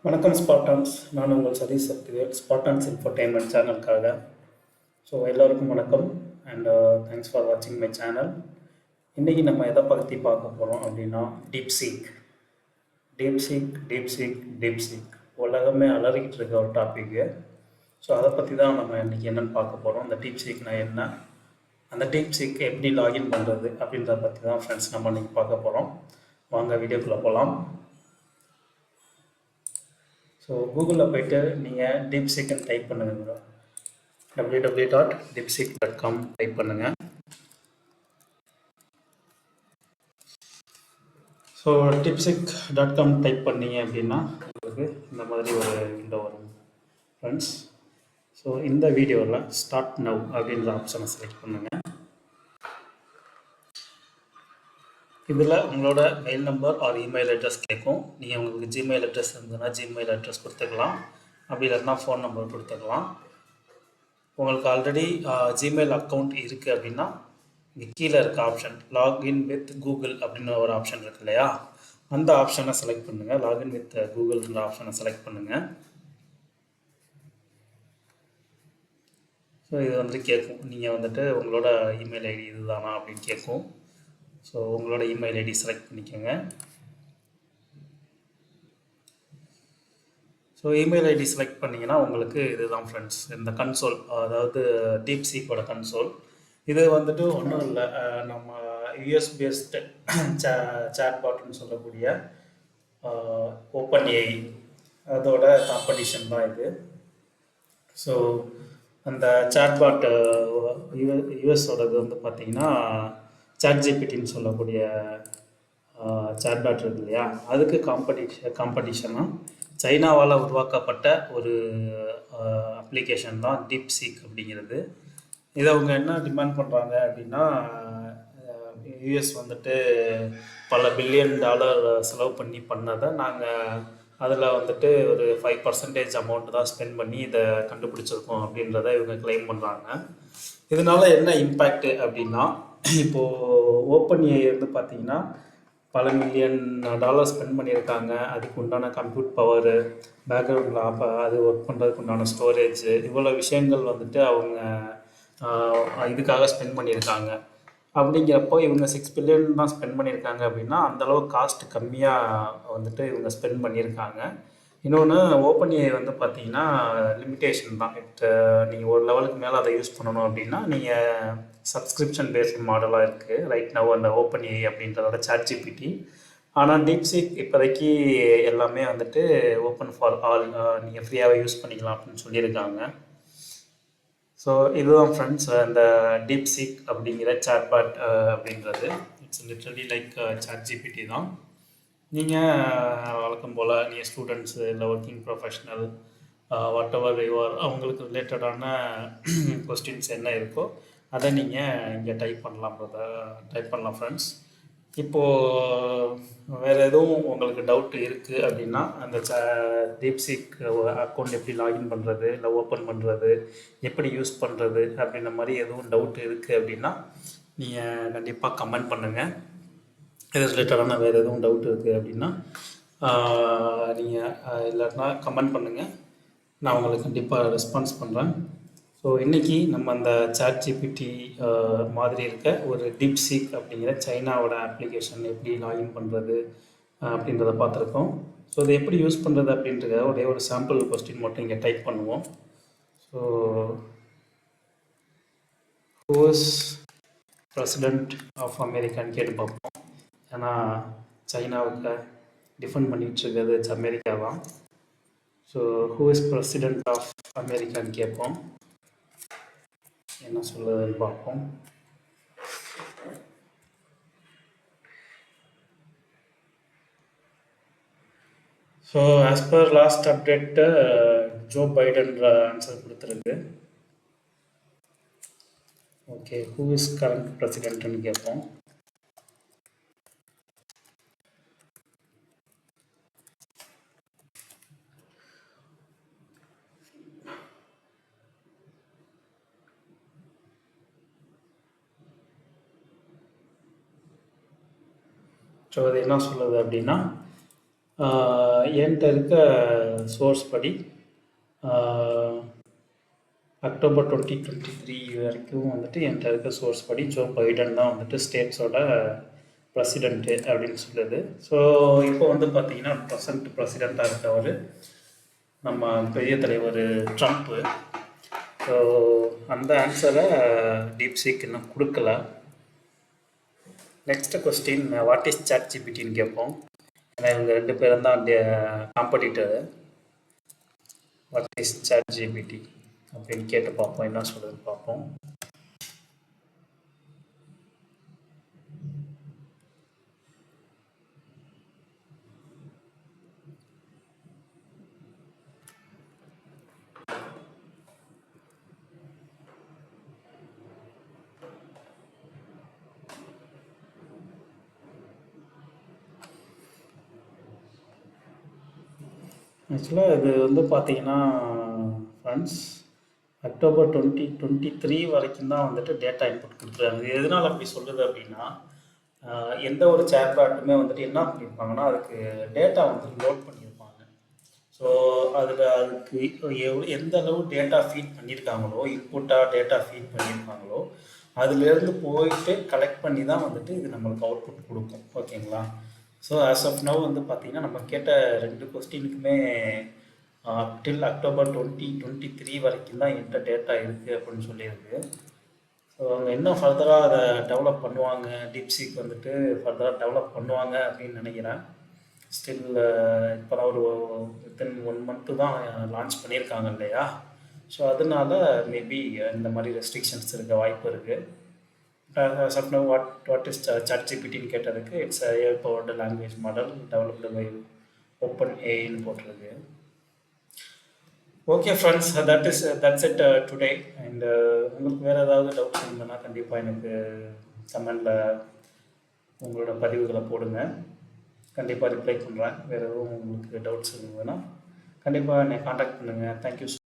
வணக்கம் ஸ்பாட்டான்ஸ். நான் உங்கள் சதீஷ் சக்திவேல், ஸ்பாட்டான்ஸ் இன்ஃபர்டைன்மெண்ட் சேனலுக்காக. ஸோ எல்லோருக்கும் வணக்கம் அண்ட் தேங்க்ஸ் ஃபார் வாட்சிங் மை சேனல். இன்றைக்கி நம்ம எதை பற்றி பார்க்க போகிறோம் அப்படின்னா டீப்சீக். டீப்சீக் உலகமே அலறிக்கிட்டு இருக்க ஒரு டாப்பிக்கு. ஸோ அதை பற்றி தான் நம்ம இன்றைக்கி என்னென்னு பார்க்க போகிறோம். அந்த டீப்சீக்னா என்ன, அந்த டீப்சீக் எப்படி லாகின் பண்ணுறது அப்படின்றத பற்றி தான் ஃப்ரெண்ட்ஸ் நம்ம இன்றைக்கி பார்க்க போகிறோம். வாங்க வீடியோக்குள்ளே போகலாம். ஸோ கூகுளில் போய்ட்டு நீங்கள் டீப்சீக்னு டைப் பண்ணுங்கள். www.deepseek.com டைப் பண்ணுங்கள். ஸோ deepseek.com டைப் பண்ணீங்க அப்படின்னா உங்களுக்கு இந்த மாதிரி ஒரு விண்டோ வரும் ஃப்ரெண்ட்ஸ். ஸோ இந்த வீடியோவில் ஸ்டார்ட் நவ் அப்படின்ற ஆப்ஷனை செலக்ட் பண்ணுங்கள். இதில் உங்களோட mail number R email address கேட்கும். நீங்கள் உங்களுக்கு ஜிமெயில் அட்ரஸ் இருந்ததுன்னா ஜிமெயில் அட்ரஸ் கொடுத்துக்கலாம், அப்படி இல்லைன்னா ஃபோன் நம்பர் கொடுத்துக்கலாம். உங்களுக்கு ஆல்ரெடி ஜிமெயில் அக்கௌண்ட் இருக்குது அப்படின்னா இங்கே கீழே இருக்க ஆப்ஷன் லாகின் வித் கூகுள் அப்படின்னு ஒரு ஆப்ஷன் இருக்கு இல்லையா, அந்த ஆப்ஷனை செலக்ட் பண்ணுங்கள். லாகின் வித் கூகுள்ன்ற ஆப்ஷனை செலக்ட் பண்ணுங்கள். ஸோ இது வந்துட்டு கேட்கும், நீங்கள் வந்துட்டு உங்களோட இமெயில் ஐடி இதுதானா அப்படின்னு கேட்கும். ஸோ உங்களோட இமெயில் ஐடி செலக்ட் பண்ணிக்கோங்க. ஸோ இமெயில் ஐடி செலக்ட் பண்ணிங்கன்னா உங்களுக்கு இதுதான் ஃப்ரெண்ட்ஸ் இந்த கன்சோல், அதாவது டீப்சீக்கோட கன்சோல். இது வந்துட்டு ஒன்றும் இல்லை, நம்ம யூஎஸ் பேஸ்டு சேட்பாட்னு சொல்லக்கூடிய ஓப்பன்ஏஐ அதோட காம்படிஷன் தான் இது. ஸோ அந்த சேட்பாட் யூஎஸோடது வந்து பார்த்திங்கன்னா சாட்ஜிபிடின்னு சொல்லக்கூடிய சேட்பாட் இருக்கு இல்லையா, அதுக்கு காம்படிஷனாக சைனாவால் உருவாக்கப்பட்ட ஒரு அப்ளிகேஷன் தான் டீப்சீக் அப்படிங்கிறது. இதை அவங்க என்ன டிமாண்ட் பண்ணுறாங்க அப்படின்னா, யூஎஸ் வந்துட்டு பல பில்லியன் டாலர் செலவு பண்ணி பண்ணதை நாங்கள் அதில் வந்துட்டு ஒரு 5% அமௌண்ட் தான் ஸ்பெண்ட் பண்ணி இதை கண்டுபிடிச்சிருக்கோம் அப்படின்றத இவங்க கிளைம் பண்ணுறாங்க. இதனால் என்ன இம்பேக்ட் அப்படின்னா, இப்போது ஓப்பன்ஏஐ வந்து பார்த்திங்கன்னா பல மில்லியன் டாலர் ஸ்பெண்ட் பண்ணியிருக்காங்க. அதுக்கு உண்டான கம்ப்யூட் பவரு, பேக்ரவுண்டில் அது ஒர்க் பண்ணுறதுக்கு உண்டான ஸ்டோரேஜ், இவ்வளோ விஷயங்கள் வந்துட்டு அவங்க இதுக்காக ஸ்பெண்ட் பண்ணியிருக்காங்க. அப்படிங்கிறப்போ இவங்க 6 பில்லியன் தான் ஸ்பெண்ட் பண்ணியிருக்காங்க அப்படின்னா அந்தளவு காஸ்ட் கம்மியாக வந்துட்டு இவங்க ஸ்பெண்ட் பண்ணியிருக்காங்க. இன்னொன்று ஓப்பன்ஏஐ வந்து பார்த்திங்கன்னா லிமிட்டேஷன் தான். நீங்கள் ஒரு லெவலுக்கு மேலே அதை யூஸ் பண்ணணும் அப்படின்னா நீங்கள் சப்ஸ்கிரிப்ஷன் பேஸ்ட் மாடலாக இருக்குது ரைட் நவ் அந்த ஓப்பன்ஏஐ அப்படின்றதோட சாட்ஜிபிடி. ஆனால் டீப்சீக் இப்போதைக்கு எல்லாமே வந்துட்டு ஓப்பன் ஃபார் ஆல், நீங்கள் ஃப்ரீயாகவே யூஸ் பண்ணிக்கலாம் அப்படின்னு சொல்லியிருக்காங்க. ஸோ இதுதான் ஃப்ரெண்ட்ஸ் இந்த டீப்சீக் அப்படிங்கிற சேட்பாட் அப்படின்றது. இட்ஸ் லிட்ரலி லைக் சாட்ஜிபிடி தான். நீங்கள் வழக்கம் போல் நீங்கள் ஸ்டூடெண்ட்ஸு இல்லை working professional what ever your அவங்களுக்கு ரிலேட்டடான கொஸ்டின்ஸ் என்ன இருக்கோ அதை நீங்கள் இங்கே டைப் பண்ணலாம் ஃப்ரெண்ட்ஸ். இப்போது வேறு எதுவும் உங்களுக்கு டவுட் இருக்குது அப்படின்னா அந்த டீப்சீக் அக்கௌண்ட் எப்படி லாகின் பண்ணுறது, இல்லை ஓப்பன் பண்ணுறது, எப்படி யூஸ் பண்ணுறது அப்படின்ற மாதிரி எதுவும் டவுட் இருக்குது அப்படின்னா நீங்கள் கண்டிப்பாக கமெண்ட் பண்ணுங்கள். இது ரிலேட்டடான வேறு எதுவும் டவுட் இருக்குது அப்படின்னா நீங்கள் இல்லாட்டினா கமெண்ட் பண்ணுங்கள், நான் உங்களுக்கு கண்டிப்பாக ரெஸ்பான்ஸ் பண்ணுறேன். ஸோ இன்றைக்கி நம்ம அந்த சாட்ஜிபிடி மாதிரி இருக்க ஒரு டீப்சீக் அப்படிங்கிற சைனாவோட அப்ளிகேஷன் எப்படி லாகின் பண்ணுறது அப்படின்றத பார்த்துருக்கோம். ஸோ இதை எப்படி யூஸ் பண்ணுறது அப்படின்றத ஒரே ஒரு சாம்பிள் கொஸ்டின் மட்டும் இங்கே டைப் பண்ணுவோம். So who is president of அமெரிக்கான்னு கேட்டு பார்ப்போம். ஏன்னா சைனாவுக்கு டிஃபெண்ட் பண்ணிகிட்டு இருக்கிறது அமெரிக்கா தான். So who is president of அமெரிக்கான்னு கேட்போம், என்ன சொல்லுதுன்னு பார்ப்போம். So as per last update Joe பைடன்ற ஆன்சர் கொடுத்துருக்கு. ஓகே, ஹூ இஸ் கரண்ட் பிரசிடென்ட்னு கேட்போம். ஸோ அது என்ன சொல்லுது அப்படின்னா, என்கிட்ட இருக்க சோர்ஸ் படி அக்டோபர் 2023 வரைக்கும் வந்துட்டு என்கிட்ட இருக்க சோர்ஸ் படி ஜோ பைடன் தான் வந்துட்டு ஸ்டேட்ஸோட பிரசிடெண்ட்டு அப்படின்னு சொல்லுது. ஸோ இப்போ வந்து பார்த்தீங்கன்னா பிரசிடெண்ட்டாக இருக்கவர் நம்ம பெரிய தலைவர் ட்ரம்ப்பு. ஸோ அந்த ஆன்சரை டீப்சீக் இன்னும் கொடுக்கல. Next question, what is chat ஜிபிடின்னு கேட்போம். ஏன்னா இவங்க 2 பேரும் தான் competitor. What is ChatGPT அப்படின்னு கேட்டு பார்ப்போம், என்ன சொல்லுதுன்னு பார்ப்போம். ஆக்சுவலாக இது வந்து பார்த்தீங்கன்னா ஃப்ரெண்ட்ஸ், அக்டோபர் 2023 வரைக்கும் தான் வந்துட்டு டேட்டா இன்புட் கொடுத்துருக்காங்க. இது எதனால் அப்படி சொல்லுது அப்படின்னா, எந்த ஒரு சேட்பாட்டுமே வந்துட்டு என்ன பண்ணியிருப்பாங்கன்னா, அதுக்கு டேட்டா வந்துட்டு லோட் பண்ணியிருப்பாங்க. ஸோ அதுக்கு எந்த அளவு டேட்டா ஃபீட் பண்ணியிருக்காங்களோ, இன்புட்டாக டேட்டா ஃபீட் பண்ணியிருக்காங்களோ, அதுலேருந்து போயிட்டு கலெக்ட் பண்ணி தான் வந்துட்டு இது நம்மளுக்கு அவுட்புட் கொடுக்கும். ஓகேங்களா? ஸோ ஆஸ் ஆஃப் நவ் வந்து பார்த்திங்கன்னா நம்ம கேட்ட 2 கொஸ்டினுக்குமே டில் அக்டோபர் 2023 வரைக்கும் தான் என்கிட்ட டேட்டா இருக்குது அப்படின்னு சொல்லியிருக்கு. ஸோ அவங்க இன்னும் ஃபர்தராக அதை டெவலப் பண்ணுவாங்க, டீப்சீக் வந்துட்டு ஃபர்தராக டெவலப் பண்ணுவாங்க அப்படின்னு நினைக்கிறேன். ஸ்டில் இப்போ தான் ஒரு வித்தின் 1 மந்த்து தான் லான்ச் பண்ணியிருக்காங்க இல்லையா? ஸோ அதனால மேபி இந்த மாதிரி ரெஸ்ட்ரிக்ஷன்ஸ் இருக்க வாய்ப்பு இருக்குது. As of now, what is ChatGPT கேட்டதுக்கு it's AI powered language model developed by OpenAI ன்னு போட்டிருக்கு. Okay friends, that's it today. And உங்களுக்கு வேறு ஏதாவது டவுட்ஸ் இருந்ததுன்னா கண்டிப்பாக எனக்கு கமெண்டில் உங்களோட பதிவுகளை போடுங்க, கண்டிப்பாக ரிப்ளை பண்ணுறேன். வேறு எதுவும் உங்களுக்கு டவுட்ஸ் இருந்ததுன்னா கண்டிப்பாக என்னை காண்டாக்ட் பண்ணுங்கள். தேங்க்யூ.